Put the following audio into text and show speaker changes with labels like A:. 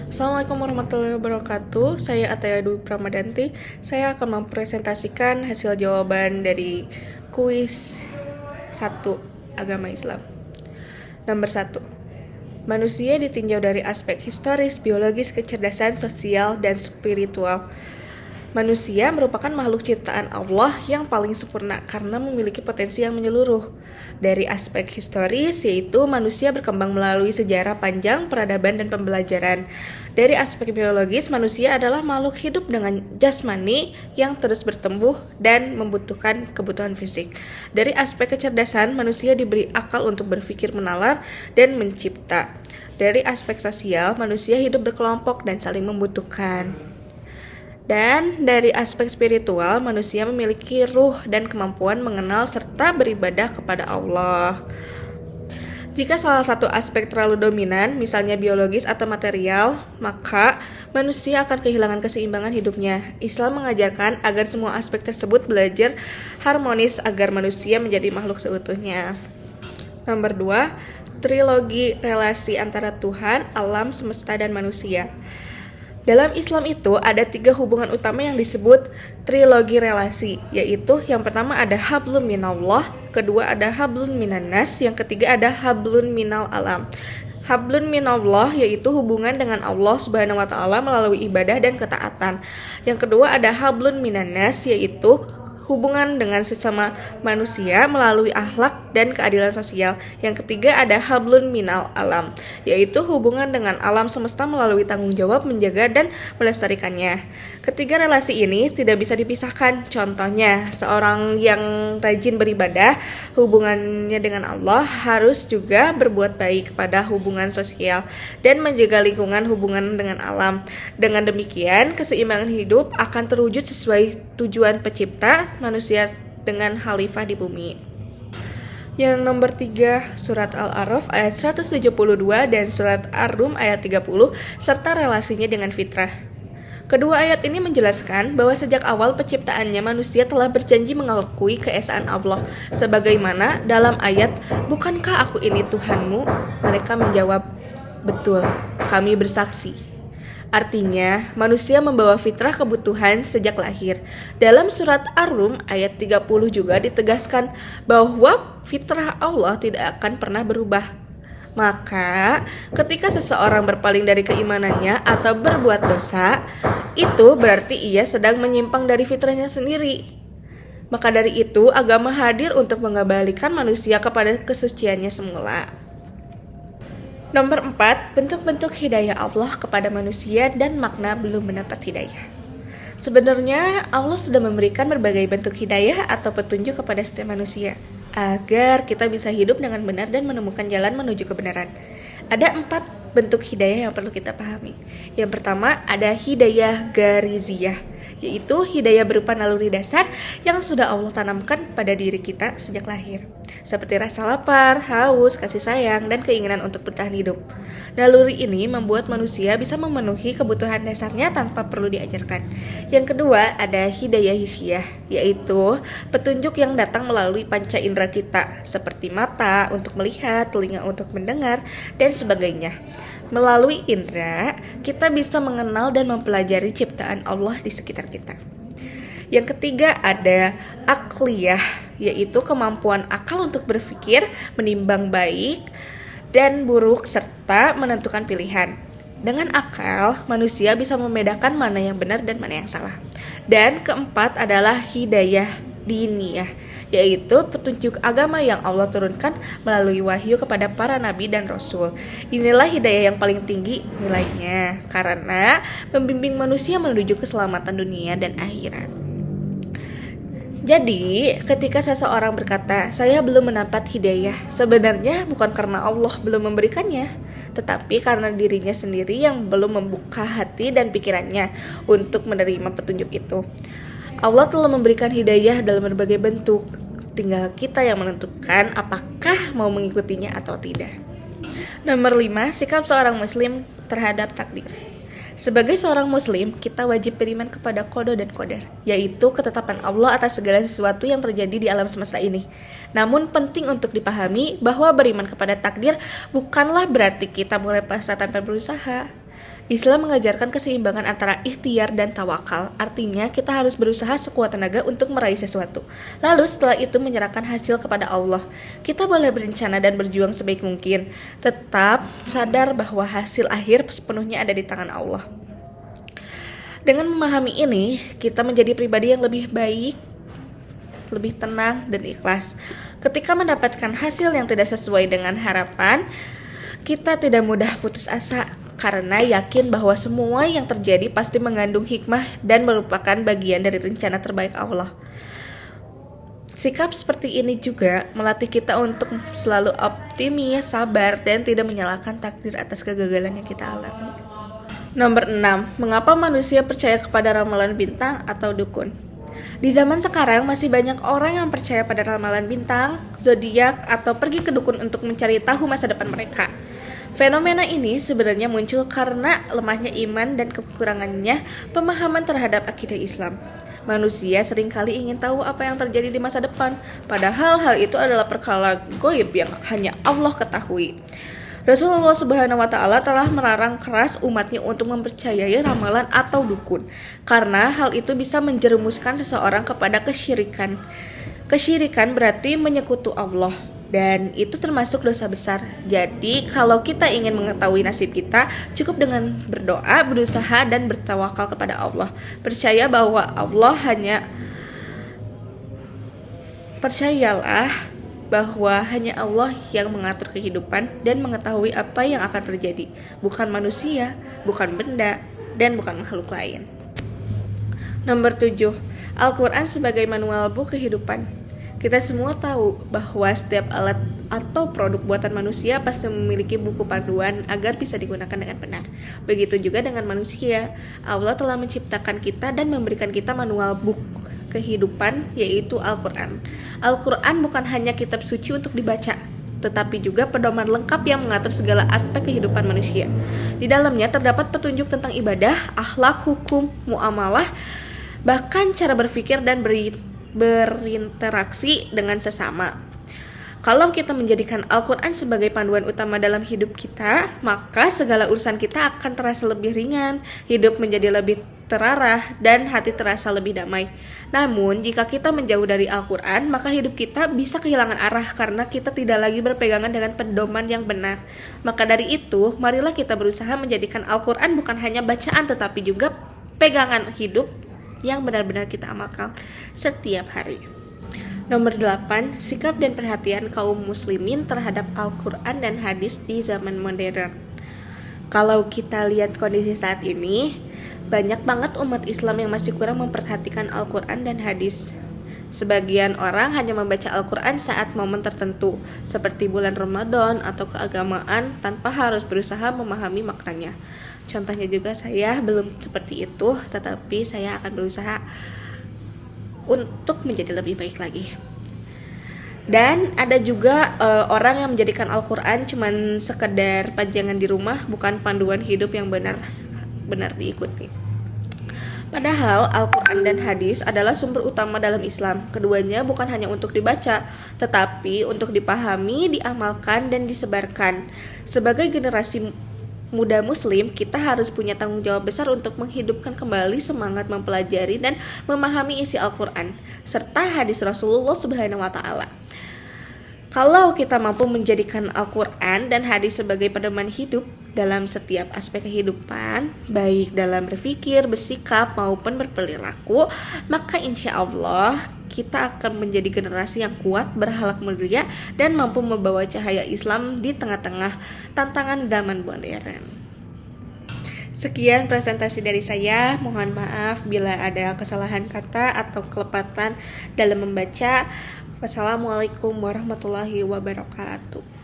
A: Assalamualaikum warahmatullahi wabarakatuh. Saya Ataya Dwi Pramadanti. Saya akan mempresentasikan hasil jawaban dari kuis 1 agama Islam. Nomor 1. Manusia ditinjau dari aspek historis, biologis, kecerdasan, sosial, dan spiritual. Manusia merupakan makhluk ciptaan Allah yang paling sempurna karena memiliki potensi yang menyeluruh. Dari aspek historis, yaitu manusia berkembang melalui sejarah panjang, peradaban, dan pembelajaran. Dari aspek biologis, manusia adalah makhluk hidup dengan jasmani yang terus bertumbuh dan membutuhkan kebutuhan fisik. Dari aspek kecerdasan, manusia diberi akal untuk berpikir menalar dan mencipta. Dari aspek sosial, manusia hidup berkelompok dan saling membutuhkan. Dan dari aspek spiritual, manusia memiliki ruh dan kemampuan mengenal serta beribadah kepada Allah. Jika salah satu aspek terlalu dominan, misalnya biologis atau material, maka manusia akan kehilangan keseimbangan hidupnya. Islam mengajarkan agar semua aspek tersebut belajar harmonis agar manusia menjadi makhluk seutuhnya. Nomor 2, trilogi relasi antara Tuhan, alam semesta, dan manusia. Dalam Islam itu ada 3 hubungan utama yang disebut trilogi relasi, yaitu yang pertama ada hablum minallah, kedua ada hablum minannas, yang ketiga ada hablun minal alam. Hablun minallah yaitu hubungan dengan Allah Subhanahu wa taala melalui ibadah dan ketaatan. Yang kedua ada hablun minannas yaitu hubungan dengan sesama manusia melalui akhlak dan keadilan sosial. Yang ketiga ada hablun minal alam, yaitu hubungan dengan alam semesta melalui tanggung jawab menjaga dan melestarikannya. Ketiga relasi ini tidak bisa dipisahkan. Contohnya, seorang yang rajin beribadah, hubungannya dengan Allah harus juga berbuat baik pada hubungan sosial dan menjaga lingkungan hubungan dengan alam. Dengan demikian, keseimbangan hidup akan terwujud sesuai tujuan pencipta manusia dengan khalifah di bumi. Yang nomor 3, surat Al-A'raf ayat 172 dan surat Ar-Rum ayat 30 serta relasinya dengan fitrah. Kedua ayat ini menjelaskan bahwa sejak awal penciptaannya manusia telah berjanji mengakui keesaan Allah. Sebagaimana dalam ayat, "Bukankah aku ini Tuhanmu?" Mereka menjawab, "Betul, kami bersaksi." Artinya, manusia membawa fitrah kebutuhan sejak lahir. Dalam surat Ar-Rum ayat 30 juga ditegaskan bahwa fitrah Allah tidak akan pernah berubah. Maka, ketika seseorang berpaling dari keimanannya atau berbuat dosa, itu berarti ia sedang menyimpang dari fitrahnya sendiri. Maka dari itu, agama hadir untuk mengembalikan manusia kepada kesuciannya semula. Nomor 4, bentuk-bentuk hidayah Allah kepada manusia dan makna belum mendapat hidayah. Sebenarnya Allah sudah memberikan berbagai bentuk hidayah atau petunjuk kepada setiap manusia agar kita bisa hidup dengan benar dan menemukan jalan menuju kebenaran. Ada 4 bentuk hidayah yang perlu kita pahami. Yang pertama ada hidayah gariziyah, yaitu hidayah berupa naluri dasar yang sudah Allah tanamkan pada diri kita sejak lahir, seperti rasa lapar, haus, kasih sayang, dan keinginan untuk bertahan hidup. Naluri ini membuat manusia bisa memenuhi kebutuhan dasarnya tanpa perlu diajarkan. Yang kedua ada hidayah hissiyah, yaitu petunjuk yang datang melalui panca indera kita, seperti mata untuk melihat, telinga untuk mendengar, dan sebagainya. Melalui indera, kita bisa mengenal dan mempelajari ciptaan Allah di sekitar kita. Yang ketiga ada akliyah, yaitu kemampuan akal untuk berpikir, menimbang baik dan buruk, serta menentukan pilihan. Dengan akal, manusia bisa membedakan mana yang benar dan mana yang salah. Dan keempat adalah hidayah diniyah, yaitu petunjuk agama yang Allah turunkan melalui wahyu kepada para nabi dan rasul. Inilah hidayah yang paling tinggi nilainya karena membimbing manusia menuju keselamatan dunia dan akhirat. Jadi, ketika seseorang berkata, "Saya belum mendapat hidayah," sebenarnya bukan karena Allah belum memberikannya, tetapi karena dirinya sendiri yang belum membuka hati dan pikirannya untuk menerima petunjuk itu. Allah telah memberikan hidayah dalam berbagai bentuk, tinggal kita yang menentukan apakah mau mengikutinya atau tidak. Nomor 5, sikap seorang muslim terhadap takdir. Sebagai seorang muslim, kita wajib beriman kepada qada dan qadar, yaitu ketetapan Allah atas segala sesuatu yang terjadi di alam semesta ini. Namun penting untuk dipahami bahwa beriman kepada takdir bukanlah berarti kita boleh pasrah tanpa berusaha. Islam mengajarkan keseimbangan antara ikhtiar dan tawakal. Artinya kita harus berusaha sekuat tenaga untuk meraih sesuatu. Lalu setelah itu menyerahkan hasil kepada Allah. Kita boleh berencana dan berjuang sebaik mungkin. Tetap sadar bahwa hasil akhir sepenuhnya ada di tangan Allah. Dengan memahami ini, kita menjadi pribadi yang lebih baik, lebih tenang dan ikhlas. Ketika mendapatkan hasil yang tidak sesuai dengan harapan, kita tidak mudah putus asa karena yakin bahwa semua yang terjadi pasti mengandung hikmah dan merupakan bagian dari rencana terbaik Allah. Sikap seperti ini juga melatih kita untuk selalu optimis, sabar, dan tidak menyalahkan takdir atas kegagalan yang kita alami. Nomor 6. Mengapa manusia percaya kepada ramalan bintang atau dukun? Di zaman sekarang masih banyak orang yang percaya pada ramalan bintang, zodiak, atau pergi ke dukun untuk mencari tahu masa depan mereka. Fenomena ini sebenarnya muncul karena lemahnya iman dan kekurangannya pemahaman terhadap akidah Islam. Manusia seringkali ingin tahu apa yang terjadi di masa depan, padahal hal itu adalah perkara gaib yang hanya Allah ketahui. Rasulullah Subhanahu wa Ta'ala telah melarang keras umatnya untuk mempercayai ramalan atau dukun, karena hal itu bisa menjerumuskan seseorang kepada kesyirikan. Kesyirikan berarti menyekutu Allah, dan itu termasuk dosa besar. Jadi kalau kita ingin mengetahui nasib kita, cukup dengan berdoa, berusaha, dan bertawakal kepada Allah. Percayalah bahwa hanya Allah yang mengatur kehidupan dan mengetahui apa yang akan terjadi, bukan manusia, bukan benda, dan bukan makhluk lain. Nomor 7. Al-Quran sebagai manual buku kehidupan. Kita semua tahu bahwa setiap alat atau produk buatan manusia pasti memiliki buku panduan agar bisa digunakan dengan benar. Begitu juga dengan manusia. Allah telah menciptakan kita dan memberikan kita manual buku kehidupan, yaitu Al-Quran. Al-Quran bukan hanya kitab suci untuk dibaca, tetapi juga pedoman lengkap yang mengatur segala aspek kehidupan manusia. Di dalamnya terdapat petunjuk tentang ibadah, akhlak, hukum, muamalah, bahkan cara berpikir dan berinteraksi dengan sesama. Kalau kita menjadikan Al-Quran sebagai panduan utama dalam hidup kita, maka segala urusan kita akan terasa lebih ringan, hidup menjadi lebih terarah, dan hati terasa lebih damai. Namun, jika kita menjauh dari Al-Quran, maka hidup kita bisa kehilangan arah karena kita tidak lagi berpegangan dengan pedoman yang benar. Maka dari itu, marilah kita berusaha menjadikan Al-Quran bukan hanya bacaan tetapi juga pegangan hidup yang benar-benar kita amalkan setiap hari. Nomor 8. Sikap dan perhatian kaum muslimin terhadap Al-Quran dan hadis di zaman modern. Kalau kita lihat kondisi saat ini, banyak banget umat Islam yang masih kurang memperhatikan Al-Quran dan hadis. Sebagian orang hanya membaca Al-Quran saat momen tertentu, seperti bulan Ramadan atau keagamaan, tanpa harus berusaha memahami maknanya. Contohnya juga saya belum seperti itu, tetapi saya akan berusaha untuk menjadi lebih baik lagi. Dan ada juga orang yang menjadikan Al-Quran cuman sekedar pajangan di rumah, bukan panduan hidup yang benar diikuti. Padahal Al-Quran dan hadis adalah sumber utama dalam Islam. Keduanya bukan hanya untuk dibaca, tetapi untuk dipahami, diamalkan, dan disebarkan. Sebagai generasi muda muslim, kita harus punya tanggung jawab besar untuk menghidupkan kembali semangat mempelajari dan memahami isi Al-Quran serta hadis Rasulullah Subhanahu wa Ta'ala. Kalau kita mampu menjadikan Al-Quran dan hadis sebagai pedoman hidup dalam setiap aspek kehidupan, baik dalam berpikir, bersikap, maupun berperilaku, maka insya Allah kita akan menjadi generasi yang kuat, berakhlak mulia, dan mampu membawa cahaya Islam di tengah-tengah tantangan zaman modern. Sekian presentasi dari saya. Mohon maaf bila ada kesalahan kata atau kelepatan dalam membaca. Wassalamualaikum warahmatullahi wabarakatuh.